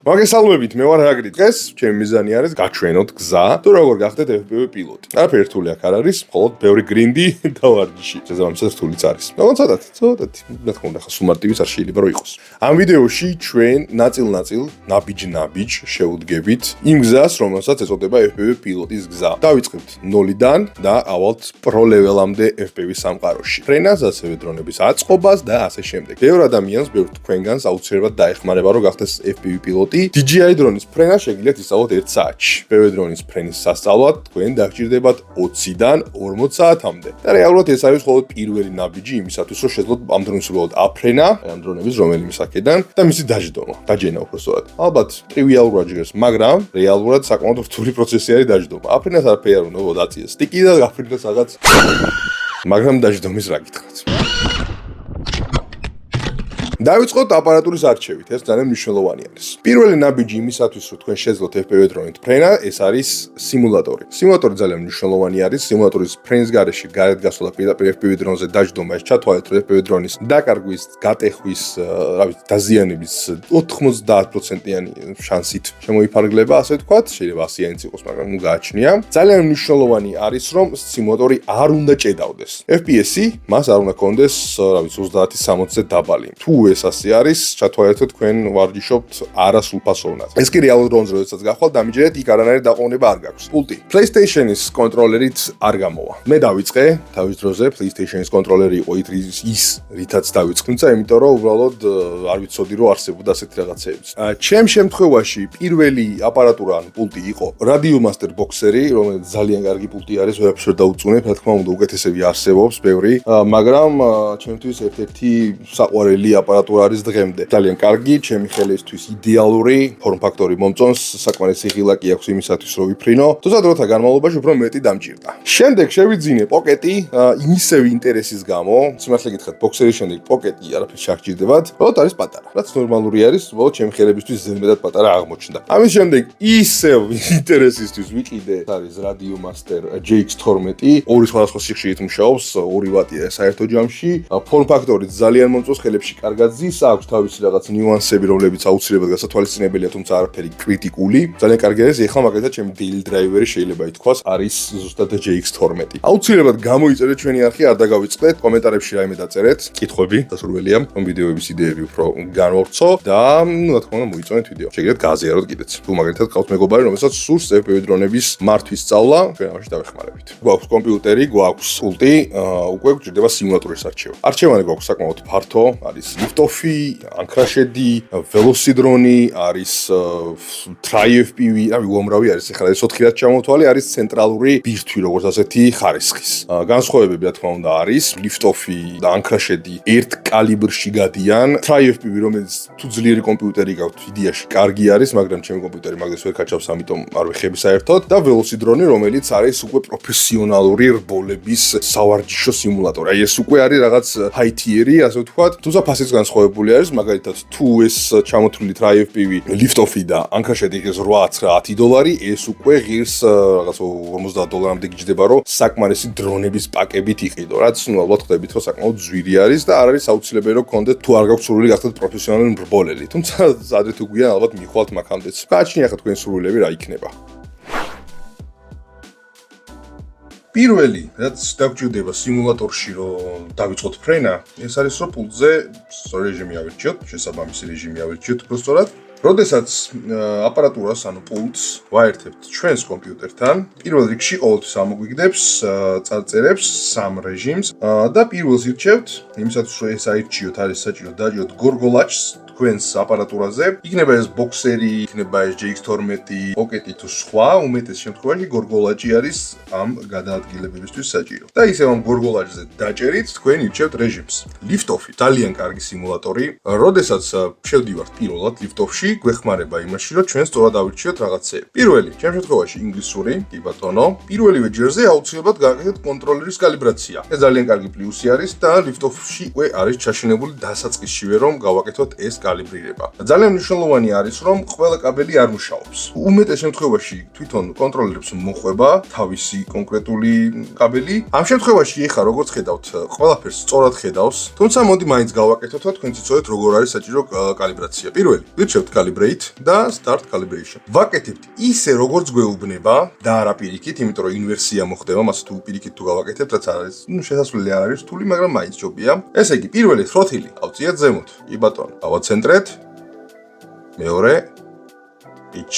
მოგესალმებით, მე ვარ ჰაგრი. დღეს ჩემი მიზანი არის გაჩვენოთ გზა, თუ როგორ გახდეთ FPV პილოტი. არაფერი რთული აქ არ არის, მხოლოდ ბევრი გრინდი და ვარჯიში. შესაბამისად რთულიც არის. მაგრამ ცოტათი, რა თქმა უნდა, ხა სუმარტივის არ შეიძლება რომ იყოს. ამ ვიდეოში ჩვენ ნაწილ-ნაწილ, ნაბიჯ შევუდგებით იმ გზას, რომელსაც ეწოდება FPV პილოტის გზა. დავიწყებთ 0-დან და ავალთ პრო ლეველამდე FPV სამყაროში. ფრენას, ასევე დრონების აწყობას და ასე შემდეგ. ბევრ ადამიანს, ბევრ თქვენგანს აუცილებლად დაეხმარება რომ გახდეს FPV პილოტი. DJI დრონის ფრენა შეგიძლიათ ისწავლოთ 1 საათში. FPV დრონის ფრენის სასწავლად თქვენ დაგჭირდებათ 20-დან 40 საათამდე. და რეალურად ეს არის მხოლოდ პირველი ნაბიჯი იმისათვის, რომ შეძლოთ ამ დრონის უბრალოდ აფრენა, ამ დრონების რომელიმე საკედან და მისი დაჯდომა უფრო სწორად. ალბათ ტრივიალურად ჟღერს, მაგრამ რეალურად საკმაოდ რთული პროცესი არის დაჯდომა. აფრენას არაფერი არ უნდა დაწიეს. სტიკი და გაფრინდეს რაღაც. მაგრამ დაჯდომის რა გითხრათ. დავიწყოთ აპარატურის არჩევით, ეს ძალიან მნიშვნელოვანი არის. პირველი ნაბიჯი იმისათვის, რომ თქვენ შეძლოთ FPV დრონით ფრენა, ეს არის სიმულატორი. სიმულატორი ძალიან მნიშვნელოვანი არის. სიმულატორის ფრენის გარეშე გარეთ გასვლა პირდაპირ FPV დრონზე დაჯდომა, ეს ჩათვალეთ, რომ FPV დრონის დაკარგვის, გატეხვის, დაზიანების 90%-იანი შანსით შემოიფარგლება, ასე ვთქვათ, შეიძლება 100-იანიც იყოს, მაგრამ ნუ გააჩნია. ძალიან მნიშვნელოვანი არის, რომ სიმულატორი არ უნდა ჭედავდეს. FPS-ი მას არ უნდა ქონდეს, 30-60-ზე დაბალი. თუ ეს ასე არის, ჩათვალეთ, თქვენ ვარჯიშობთ არასრულფასოვნად. ეს კი რეალურ დრონზე, როდესაც გახვალთ, დამიჯერეთ, იქ არანაირი დაყოვნება არ გაქვს. პულტი. PlayStation-ის კონტროლერით არ გამოვა. მე დავიწყე თავის დროზე PlayStation-ის კონტროლერი იყო ის, რითაც დავიწყე, თუმცა იმიტომ რომ უბრალოდ არ ვიცოდი, რომ არსებობდა ასეთი რაღაცეებიც. ჩემ შემთხვევაში პირველი აპარატურა ან პულტი იყო Radio Master Boxer-ი, რომელიც ძალიან კარგი პულტი არის, ვერაფერს ვერ დაუწუნებ, რა თქმა უნდა, უკეთესები არსებობს, ბევრი, მაგრამ ჩემთვის ერთ-ერთი საყვარელი აპარატურა არის დღემდე. ძალიან კარგი, ჩემი ხელისთვის იდეალური, ფორმ-ფაქტორი მომწონს, საკმარისი ღილაკი აქვს იმისათვის, რომ ვიფრინო. თუმცა დროთა განმავლობაში უფრო მეტი დამჭირდა. შემდეგ შევიძინე პოკეტი, ისევ ინტერესის გამო, სიმართლე გითხრათ, ბოქსერის შემდეგ პოკეტი არაფერს შეაგჭირდებათ, უბრალოდ არის პატარა. რაც ნორმალური არის, უბრალოდ ჩემი ხელებისთვის ზედმეტად პატარა აღმოჩნდა. ამის შემდეგ ისევ ინტერესისთვის ვიყიდე, არის Radio Master GX12, ორი სხვადასხვა სიხშირით მუშაობს, 2 ვატია საერთო ჯამში, ფორმ-ფაქტორი ძალიან მომწონს, ხელებში კარგად ზის აქვს თავისი რაღაც ნიუანსები, რომლებიც აუცილებლად გასათვალისწინებელია, თუმცა არაფერი კრიტიკული. ძალიან კარგი არის, ეხლა მაგალითად ჩემი daily driver-ი შეიძლება ითქვას, არის ზუსტად GX12. აუცილებლად გამოიწერეთ ჩვენი არხი, არ დაგავიწყდეთ, კომენტარებში რაიმე დაწერეთ, კითხვები დასურველია, ამ ვიდეოების იდეები უფრო განვავრცო და რა თქმა უნდა მოიწონეთ ვიდეო. შეგიძლიათ გააზიაროთ კიდეც. თუ მაგალითად ყავთ მეგობარი, რომელსაც სურს FPV დრონების მართვის სწავლა, ჩვენ ამაში დავეხმარებით. გვაქვს კომპიუტერი, გვაქვს პულტი, უკვე გვჭირდება სიმულატორის არჩევა. არჩევანი გვაქვს საკმაოდ ფართო, არის ლიფტოფი, ანქრაშედი, ველოსიდრონი, არის TriFPV, უამრავი არის, ეხლა ეს 4 რაც ჩამოვთვალე, არის ცენტრალური ბირთვი, როგორც ასეთი ხარისხის. განსხვავებები რა თქმა უნდა არის, ლიფტოფი და ანქრაშედი ერთ კალიბრში გადიან. TriFPV, რომელიც თუ ძლიერი კომპიუტერი გაქვთ, იდეაში კარგი არის, მაგრამ ჩემი კომპიუტერი მაგას ვერ ქაჩავს, ამიტომ არ ვიხები საერთოდ. და ველოსიდრონი, რომელიც არის უკვე პროფესიონალური რბოლების სავარჯიშო სიმულატორი. აი ეს უკვე არის რაღაც high-tier-ი, ასე ვთქვათ. თუმცა ფასიც განსხვავებული არის, მაგალითად, თუ ეს ჩამოთვლილი TriFPV ლიფტოფი და ანქრაშედი ღირს $8-10, ეს უკვე ღირს რაღაც $50-მდე გიჯდება, რომ საკმარისი დრონების პაკებით იყიდო, რაც ნუ ალბათ ხვდებით, რომ საკმაოდ ძვირი არის და არ არის აუცილებელი, რომ გქონდეთ თუ არ გაქვთ სურვილი გახდეთ პროფესიონალი მრბოლელი. თუმცა ადრე თუ გვიან ალბათ მიხვალთ მაგამდეც. გააჩნია ხა თქვენი სურვილები რა იქნება. პირველი, რაც დაგჭირდება სიმულატორში, რომ დავიწყოთ ფრენა, ეს არის, რომ პულტზე სწორი რეჟიმი ავირჩიოთ, შესაბამისი რეჟიმი ავირჩიოთ უბრალოდ. როდესაც აპარატურას, ანუ პულტს ვაერთებთ ჩვენს კომპიუტერთან, პირველ რიგში ყოველთვის ამოგვიგდებს წარწერებს 3 რეჟიმს და პირველს ირჩევთ, იმისათვის რომ ეს აირჩიოთ, არის საჭირო დაჭიროთ Gorgolacs თქვენს აპარატურაზე. იქნება ეს ბოქსერი, იქნება ეს GX12, პოკეტი თუ სხვა, უმეტეს შემთხვევაში Gorgolacs არის ამ გადაადგილებებისთვის საჭირო. და ისევ ამ Gorgolacs-ზე დაჭერით, თქვენ ირჩევთ რეჟიმს. ლიფტოფი, ძალიან კარგი სიმულატორი. როდესაც შევდივართ პირველად ლიფტოფში, გვეხმარება იმაში, რომ ჩვენ სწორად ავირჩიოთ რაღაცეები. პირველი, ჩემ შემთხვევაში ინგლისური, კი ბატონო. პირველივე ჯერზე აუცილებლად გააკეთეთ კონტროლერის კალიბრაცია. ეს ძალიან კარგი პლუსი არის და ლიფტოფში უკვე არის ჩაშენებული დასაწყისშივე, რომ გავაკეთოთ ეს კალიბრირება. ძალიან მნიშვნელოვანი არის, რომ ყველა კაბელი არ მუშაობს. უმეტეს შემთხვევაში თვითონ კონტროლერებს მოხვება თავისი კონკრეტული კაბელი. ამ შემთხვევაში ეხლა როგორც ხედავთ, ყველაფერს სწორად ხედავს, თუმცა მოდი მაინც გავაკეთოთ და თქვენ იცოდეთ როგორ არის საჭირო კალიბრაცია. პირველი, ვირჩევთ calibrate და start calibration. ვაკეთებთ ისე როგორც გვეუბნება და არა პირიქით, იმიტომ რომ ინვერსია მოხდება, მას თუ პირიქით თუ გავაკეთებთ, რაც არის, შესაძლებელი არ არის რთული, მაგრამ მაინც ჯობია. ესე იგი, პირველი თროთილი ავწიეთ ზემოთ. კი ბატონო, ავაცენტრეთ. მეორე pitch,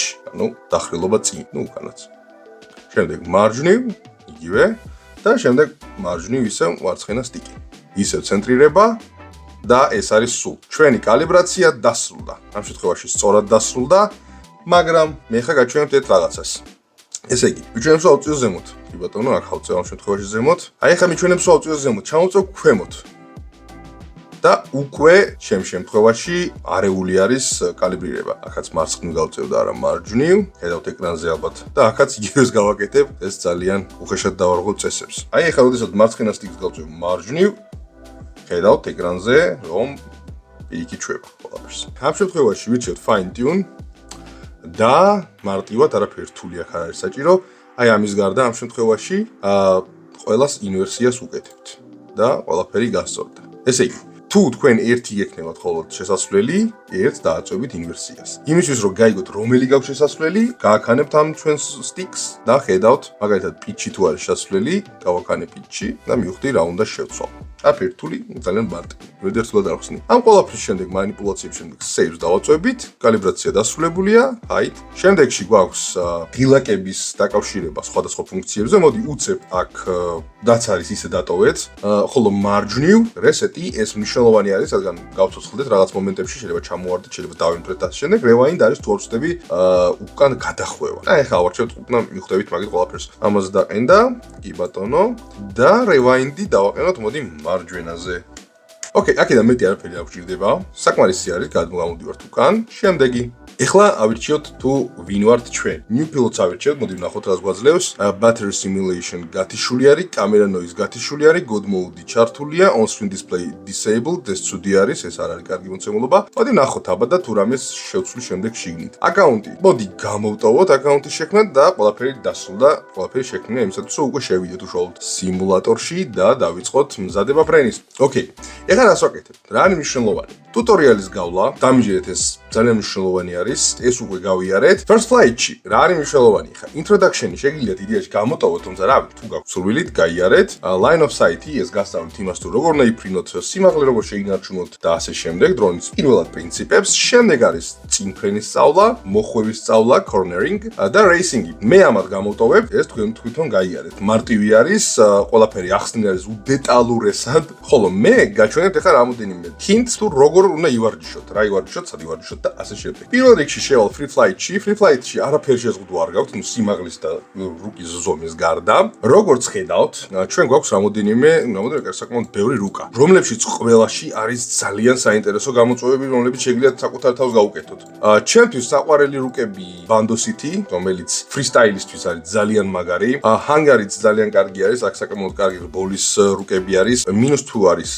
დახრილობა წინ, უკანაც. შემდეგ მარჯვნივ, იგივე და შემდეგ მარჯვნივ ისევ ვარცხენა სტიკი. ისევ ცენტრირება და ეს არის სულ. ჩვენი კალიბრაცია დასრულდა. ამ შემთხვევაში სწორად დასრულდა, მაგრამ მე ხა გაჩვენებთ ერთ რაღაცას. ესე იგი, მიჩვენებს ავწიო ზემოთ. კი ბატონო, აქ ავწევ ამ შემთხვევაში ზემოთ. აი ხა მიჩვენებს ავწიო ზემოთ, ჩამოვწევ ქვემოთ. და უკვე ჩემ შემთხვევაში არეული არის კალიბრირება. აქაც მარცხნივ გავწევ და არა მარჯვნივ. ხედავთ ეკრანზე ალბათ. და აქაც იგივეს გავაკეთებ. ეს ძალიან უხეშად დავარღოთ წესებს. აი ახლა როდესაც მარცხენა სტიკს გავწევ მარჯვნივ, ხედავთ ეკრანზე, რომ პირიქით შვება ყველაფერს. ამ შემთხვევაში ვირჩევთ fine tune და მარტივად არაფერი რთული აქ არ არის საჭირო. აი ამის გარდა ამ შემთხვევაში ყველას ინვერსიას უკეთებთ და ყველაფერი გასწორდა. ესე იგი, თუ თქვენ ერთი გექნებათ ხოლმე შესასვლელი, ერთ დააწვევით ინვერსიას. იმისთვის რომ გაიგოთ რომელი გაქვს შესასვლელი, გააქანებთ ამ ჩვენს სტიკს და ხედავთ, მაგალითად pitch-ი თუ არის შესასვლელი, გავაქანე pitch-ი და მივხვდი რა უნდა შევცვალ. არაფერი რთული, ძალიან მარტივი. მოდერნულად არ ხსნი. ამ ყველაფრის შემდეგ манипуляციების შემდეგ save-ს დავაწვევით, კალიბრაცია დასრულებულია, right. შემდეგში გვაქვს ღილაკების დაკავშირება სხვადასხვა ფუნქციებზე. მოდი უცებ აქ რაც არის ისე დატოვეთ. ხოლო მარჯვნივ reset-ი ეს მნიშვნელოვანი არის, რადგან გავცოცხლდეთ რაღაც მომენტებში შეიძლება ჩამოვარდეთ, შეიძლება დავიმტრეთ და შემდეგ rewind არის თუ არ ვწდები უკან გადახვევა. აი ახლა ავარჩევთ უკან მიხვდებით მაგით ყველაფერს. ამაზე დაყენდა, კი ბატონო და rewind-ი დავაყენოთ მოდი მარჯვენაზე. ოკეი, აქედან მეტი არაფერი არ გვჭირდება. საკმარისი არის, გამოდივართ უკან. შემდეგი ეხლა ავირჩიოთ თუ ვინ ვართ ჩვენ. New pilots ავირჩიოთ, მოდი ვნახოთ რას გვაძლევს. Battery simulation გათიშული არის, camera noise გათიშული არის, god mode ჩართულია, on screen display disabled, ეს ცუდი არის, ეს არ არის კარგი მოცემულობა. მოდი ვნახოთ აბა და თუ რამეს შევცვლის შემდეგ შიგნით. აკაუნტი. მოდი გამოვტოვოთ აკაუნტის შექმნა და ყველაფერი დასრულდა, ყველაფერი შექმნა იმისათვის რომ უკვე შევიდეთ უშუალოდ სიმულატორში და დავიწყოთ მზადება ფრენის. ოკეი. ეხლა რას ვაკეთებ? რა არის მნიშვნელოვანი? ტუტორიალის გავლა, დამიჯერეთ ეს ძალიან მნიშვნელოვანი არის, ეს უკვე გავიარეთ. First flight-ში რა არის მნიშვნელოვანი? ხა introduction-ი შეგიძლიათ იდეაში გამოტოვოთ, თუმცა რა ვიცი, თუ გაქვთ სურვილით, გაიარეთ. Line of sight-ი ეს გასწავლით იმას თუ როგორ უნდა იფრინოთ, სიმაღლე როგორ შეინარჩუნოთ და ასე შემდეგ, დრონის პირველად პრინციპებს. შემდეგ არის წინ ფრენის სწავლა, მოხვევის სწავლა, cornering და racing-ი. მე ამათ გამოტოვებ, ეს თქვენ თვითონ გაიარეთ. მარტივი არის, ყველაფერი ახსნილი არის უდეტალურესად, ხოლო მე გაჩვენებთ ახლა რამოდენიმე hints თუ როგორ უნდა ივარჯიშოთ, რა ივარჯიშოთ, სად ივარჯიშოთ და ასე შემდეგ. პირველ რიგში შევალ free flight-ში, free flight-ში არაფერი შეზღუდვა არ გაქვთ, სიმაღლის და რუკის ზომის გარდა. როგორც ხედავთ, ჩვენ გვაქვს რამოდენიმე საკმაოდ ბევრი რუკა, რომლებშიც ყველაში არის ძალიან საინტერესო გამოწვევები, რომლებიც შეგიძლიათ საკუთარ თავს გაუკეთოთ. ჩემთვის საყვარელი რუკები Bandosity, რომელიც freestyle-ისთვის არის ძალიან მაგარი. Hungary-ც ძალიან კარგი არის, აქ საკმაოდ კარგი ბოლის რუკები არის. მინუს თუ არის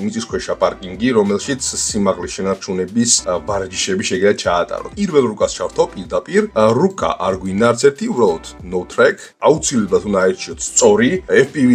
მიწისქვეშა პარკინგი, რომელშიც სიმაღლის შენარჩუნების ბარჯიშები შეგიძლიათ ჩაატაროთ. პირველ რუკას ჩავთო პირდაპირ. რუკა არ გვინდა არც ერთი, უბრალოდ no track. აუცილებლად უნდა აირჩიოთ სწორი. FPV,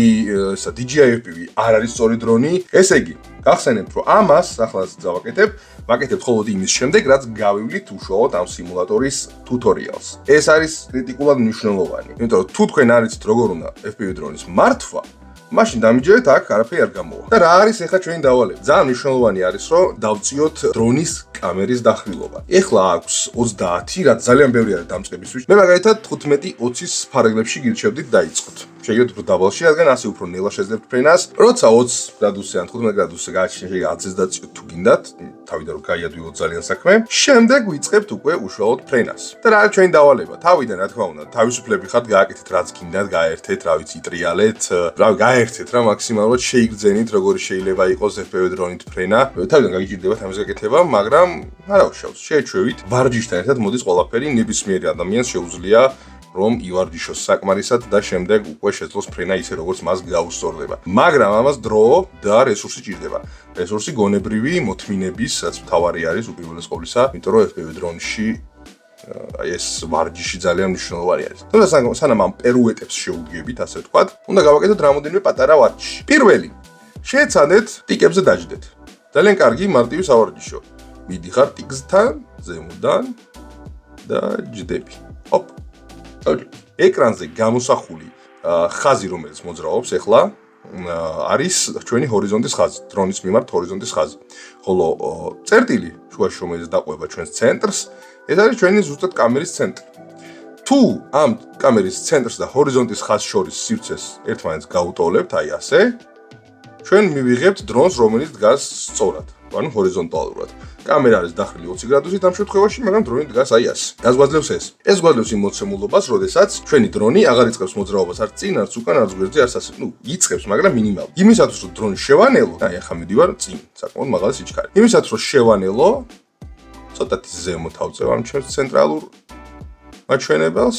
DJI FPV არ არის სწორი დრონი. ესე იგი, გახსენებთ, რომ ამას ახლაც დავაკეთებ, ვაკეთებ მხოლოდ იმის შემდეგ, რაც გავივლით უშუალოდ ამ სიმულატორის ტუტორიალს. ეს არის კრიტიკულად მნიშვნელოვანი. იმიტომ რომ თუ თქვენ არ იცით როგორ უნდა FPV დრონის მართვა, მაშინ დამიჯერეთ აქ არაფერი არ გამოვა. და რა არის ახლა ჩვენი დავალება? ძალიან მნიშვნელოვანი არის, რომ დავწიოთ დრონის კამერის დახრილობა. ეხლა აქვს 30, რაც ძალიან ბევრი არის დამწყებისთვის. მე მაგალითად 15-20-ის ფარგლებში გირჩევდით დაიწყოთ. შეგიძლიათ უფრო დაბალში, რადგან ასე უფრო ნელა შეძლებთ ფრენას. როცა 20 გრადუსზე ან 15 გრადუსზე გააჩნია, შეგიძლიათ 10-ზე დაწიოთ თუ გინდათ, თავიდან რომ გაიადვილოთ ძალიან საქმე. შემდეგ ვიწყებთ უკვე უშუალოდ ფრენას. და რა არის ჩვენი დავალება? თავიდან რა თქმა უნდა, თავისუფლები ხართ, გააკეთეთ რაც გინდათ, გაერთეთ, რა ვიცი, ტრიალეთ, რა გაერთეთ რა მაქსიმალურად შეიგრძენით, როგორი შეიძლება იყოს FPV დრონით ფრენა. თავიდან გაგიჭირდებათ ამის გაკეთება, მაგრამ არა უშავს, შეეჩვევით. ვარჯიშთან ერთად მოდის ყველაფერი, ნებისმიერი ადამიანს შეუძლია რომ ივარჯიშოს საკმარისად და შემდეგ უკვე შეძლოს ფრენა ისე როგორც მას გაუსწორდება. მაგრამ ამას დრო და რესურსი ჭირდება. რესურსი გონებრივი მოთმინების, რაც მთავარი არის უპირველეს ყოვლისა, იმიტომ რომ FPV დრონში ეს ვარჯიში ძალიან მნიშვნელოვანი არის. თუმცა სანამ ამ პერუეტებს შეუდგებით, ასე ვთქვათ, უნდა გავაკეთოთ რამოდენიმე პატარა ვარჯიში. პირველი, შეეცადეთ ტიკებზე დაждდეთ. ძალიან კარგი მარტივი სავარჯიშო. მიდიხარ ტიკსთან, ზემოდან და ჯდები. ჰოპ. ეკრანზე გამოსახული ხაზი, რომელიც მოძრაობს ახლა, არის ჩვენი ჰორიზონტის ხაზი, დრონის მიმართ ჰორიზონტის ხაზი. ხოლო წერტილი შუაში, რომელიც დაყვება ჩვენს ცენტრს, ეს არის ჩვენი ზუსტად კამერის ცენტრი. თუ ამ კამერის ცენტრს და ჰორიზონტის ხაზს შორის სივრცეს ერთმანეთს გაუტოვლებთ, აი ასე, ჩვენ მივიღებთ დრონს, რომელიც დგას სწორად, ანუ ჰორიზონტალურად. კამერა არის დახრილი 20 გრადუსით ამ შემთხვევაში, მაგრამ დრონი დგას აი ასე. რაც გვაძლევს ეს. ეს გვაძლევს იმ მოცემულობას, როდესაც ჩვენი დრონი აღარ იწყებს მოძრაობას არც წინ, არც უკან, არც გვერდზე, არც ასე. იწყებს, მაგრამ მინიმალურად. იმისათვის, რომ დრონი შევანელო, აი ახლა მიდივარ წინ, საკმაოდ მაღალი სიჩქარე. იმისათვის, რომ შევანელო, ცოტათი ზემოთ ავწევ ამ ჩემს ცენტრალურ მაჩვენებელს.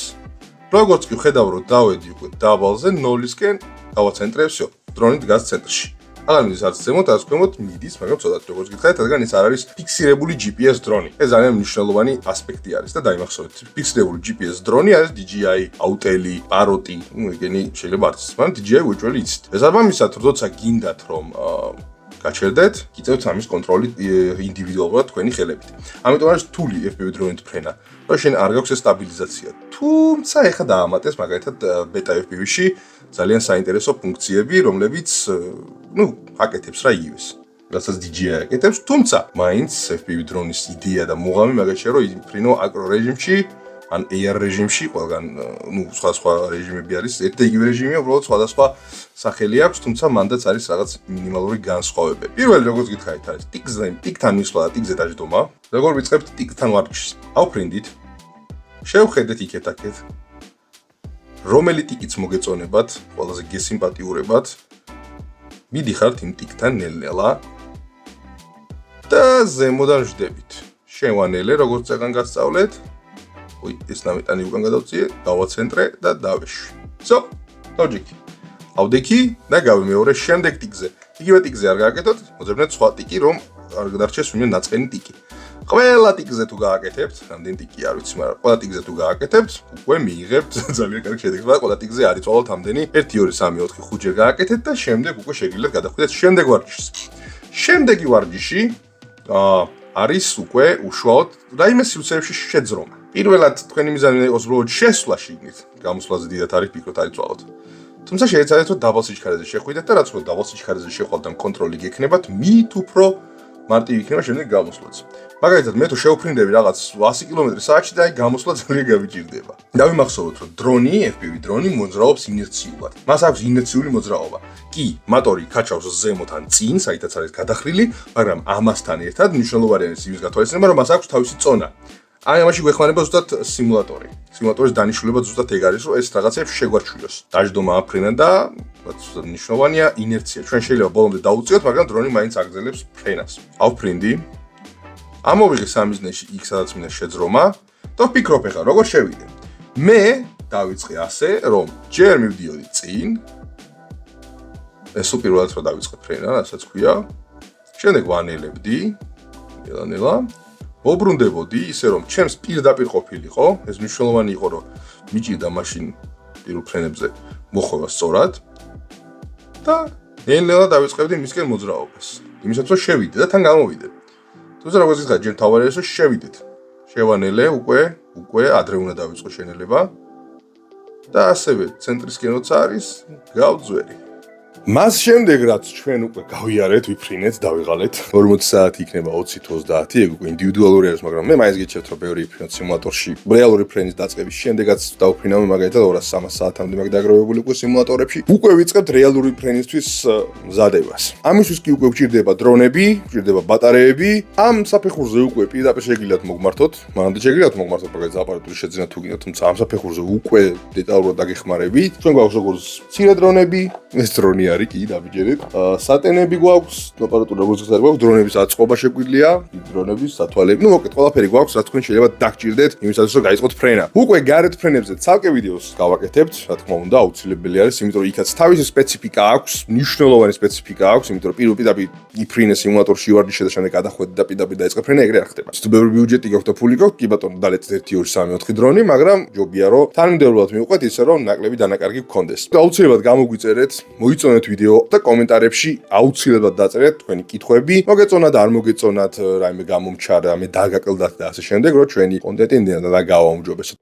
როგორც კი ვხედავ, რომ დავედი უკვე დაბალზე 0-ისკენ, გავაცენტრე, всё, დრონი დგას ცენტრში. აღარ მიდის არც ზემოთ, არც ქვემოთ, მიდის, მაგრამ ცოტათი როგორც გითხარით, რადგან ეს არ არის ფიქსირებული GPS დრონი. ეს ძალიან მნიშვნელოვანი ასპექტი არის და დაიმახსოვრეთ. ფიქსირებული GPS დრონი არის DJI, Autel, Parrot, ეგენი შეიძლება არც, მაგრამ DJI უეჭველი იცით. ეს ამისად, როცა გინდათ რომ გაჩერდეთ, გიწევთ ამის კონტროლი ინდივიდუალურად თქვენი ხელებით. ამიტომ არის რთული FPV დრონის ფრენა, რომ შენ არ გაქვს ეს სტაბილიზაცია. თუმცა ეხლა დაამატეს მაგალითად ბეტა FPV-ში ძალიან საინტერესო ფუნქციები, რომლებიც აკეთებს რა იგივეს. რასაც DJI აკეთებს, თუმცა მაინც FPV დრონის იდეა და მუღამი მაგაშია, რომ იფრინო აკრო რეჟიმში, ან AR რეჟიმში, ყველგან სხვა რეჟიმები არის, ერთ და იგივე რეჟიმია, უბრალოდ სხვადასხვა სახელი აქვს, თუმცა მანდაც არის რაღაც მინიმალური განსხვავებები. პირველი, როგორც გითხარით, არის ტიკთან მისვლა და ტიკზე დაждდომა. როგორ ვიწყებთ ტიკთან ვარჯიშს? ავფრინდით. შევხედეთ იქეთ-აქეთ. რომელი ტიკიც მოგეწონებათ, ყველაზე გესიმპათიურებათ. მიდიხართ იმ ტიკთან ნელ-ნელა და ზემოდან ჯდებით. შევანელე, როგორც წეგან გასწავლეთ. ეს ნამეტანი უკან გადავწიე, დავაცენტრე და დავეშვი. всё, ლოჯიკი. ავდექი და გავიმეორე შემდეგ ტიკზე. იგივე ტიკზე არ გააკეთოთ, მოძებნეთ სხვა ტიკი, რომ არ გადარჩეს ვინმე ნაწყენი ტიკი. ყველა ტიკზე თუ გააკეთებთ, რამდენი ტიკი არ ვიცი, მაგრამ ყველა ტიკზე თუ გააკეთებთ, უკვე მიიღებთ ძალიან კარგი შედეგს. ყველა ტიკზე არის წვალოთ ამდენი 1 2 3 4 5 ჯერ გააკეთეთ და შემდეგ უკვე შეგიძლიათ გადახვიდეთ შემდეგ ვარჯიშს. შემდეგი ვარჯიში არის უკვე უშუალოდ რაიმე სივრცეებში შეძრომა. პირველად თქვენი მიზანი იყოს უბრალოდ შესვლა შიგნით. გამოსვლაზე დიდად არის ფიქრობთ არის წვალოთ. თუმცა შეიძლება რომ დაბალ სიჩქარეზე შეხვიდეთ და რაც უფრო დაბალ სიჩქარეზე შეხვალთ და კონტროლი გექნებათ, მით უფრო მარტივი იქნება შემდეგ გამოსვლაც. მაგალითად, მე თუ შევფრინდები რაღაც 100 კმ/სთ და აი გამოსვლა ძალიან გავიჭირდება. დავიმახსოვროთ, რომ დრონი, FPV დრონი მოძრაობს ინერციულად. მას აქვს ინერციული მოძრაობა. კი, მატორი ქაჩავს ზემოთ ან წინ, საითაც არის გადახრილი, მაგრამ ამასთან ერთად მნიშვნელოვანი არის იმის გათვალისწინება, რომ მას აქვს თავისი წონა. აი ამაში გვეხმარება ზუსტად სიმულატორი. სიმულატორის დანიშნულება ზუსტად ეგ არის, რომ ეს რაღაცებს შეგვარჩიოს. დაждდომა აფრენა და ზუსტად მნიშვნელოვანია ინერცია. ჩვენ შეიძლება ბოლომდე დაუწიოთ, მაგრამ დრონი მაინც აგრძელებს ფრენას. ავფრინდი. ამოვიღე სამიზნეში იქ სადაც მინდა შეძრომა და ვფიქრობ ახლა როგორ შევიდე. მე დავიწყე ასე, რომ ჯერ მივდიოდი წინ. ეს უპირველად რომ დავიწყე ფრენა, რასაც ქვია. შემდეგ ვანელებდი. ნელა. მოbrunდებოდი ისე რომ ჩემს პირდაპირ ყოფილიყო, ეს მნიშვნელოვანი იყო რომ მიჭირდა მაშინ პირველ ფრენებზე მოხვევა სწორად და ნელ-ნელა დავიწყებდი მისკენ მოძრაობას. იმისათვის რომ შევიდე და თან გამოვიდე. თუმცა როგორც გითხარით, ჯერ თავარი არის რომ შევიდეთ. შევანელე უკვე ადრე უნდა დავიწყო შენელება და ასევე ცენტრისკენ როცა არის გავძვერი. მას შემდეგ რაც ჩვენ უკვე გავიარეთ, ვიფრინეთ, დავიღალეთ 40 საათი იქნება 20 თუ 30, ეგ უკვე ინდივიდუალური არის, მაგრამ მე მაინც გიჩვენებთ რომ ბევრი ვიფრინოთ სიმულატორში. რეალური ფრენის დაწყების შემდეგაც დავფრინავ მაგალითად 200-300 საათამდე მაგ დაგროვებული უკვე სიმულატორებში. უკვე ვიწყებთ რეალური ფრენისთვის მზადებას. ამისთვის კი უკვე გვჭირდება დრონები, გვჭირდება ბატარეები. ამ საფეხურზე უკვე პირდაპირ შეგიძლიათ მოგმართოთ, მანამდე შეგიძლიათ მოგმართოთ მაგალითად აპარატური შეძენა თუ გინდათ, თუმცა ამ საფეხურზე უკვე დეტალურად დაგეხმარებით. ჩვენ გვაქვს როგორც მცირე დრონები, ეს დრონი არის არის კი დაბიჯერეთ. სატენები გვაქვს, აპარატურა როგორც გვაქვს, დრონების აწყობა შეგვიძლია, დრონების სათვალები. ნუ მოკეთ ყველაფერი გვაქვს, რაც თქვენ შეიძლება დაგჭირდეთ იმისათვის რომ გაიწყოთ ფრენა. უკვე გარეთ ფრენებზე ცალკე ვიდეოს გავაკეთებთ, რა თქმა უნდა, აუცილებელი არის, იმიტომ რომ იქაც თავისი სპეციფიკა აქვს, მნიშვნელოვანი სპეციფიკა აქვს, იმიტომ რომ პირდაპირ იფრინე სიმულატორში ვარდიშე და შემდეგ გადახვედი და პირდაპირ დაიწყე ფრენა, ეგრე არ ხდება. თუ ბევრი ბიუჯეტი გაქვთ და ფული გაქვთ, კი ბატონო, დალეწეთ 1 2 3 4 დრონი, მაგრამ ჯობია რომ თანმიმდევრულად მივყვეთ ისე რომ ნაკლები დანაკარგი გქონდეს. აუცილებლად გამოგვიწერეთ, მოიწონეთ ვიდეო და კომენტარებში აუცილებლად დაწერეთ თქვენი კითხვები. მოგეწონათ, არ მოგეწონათ, რაიმე გამომჩა, რაიმე დაგაკლდათ და ასე შემდეგ, რომ ჩვენი კონტენტი და გავაუმჯობესოთ.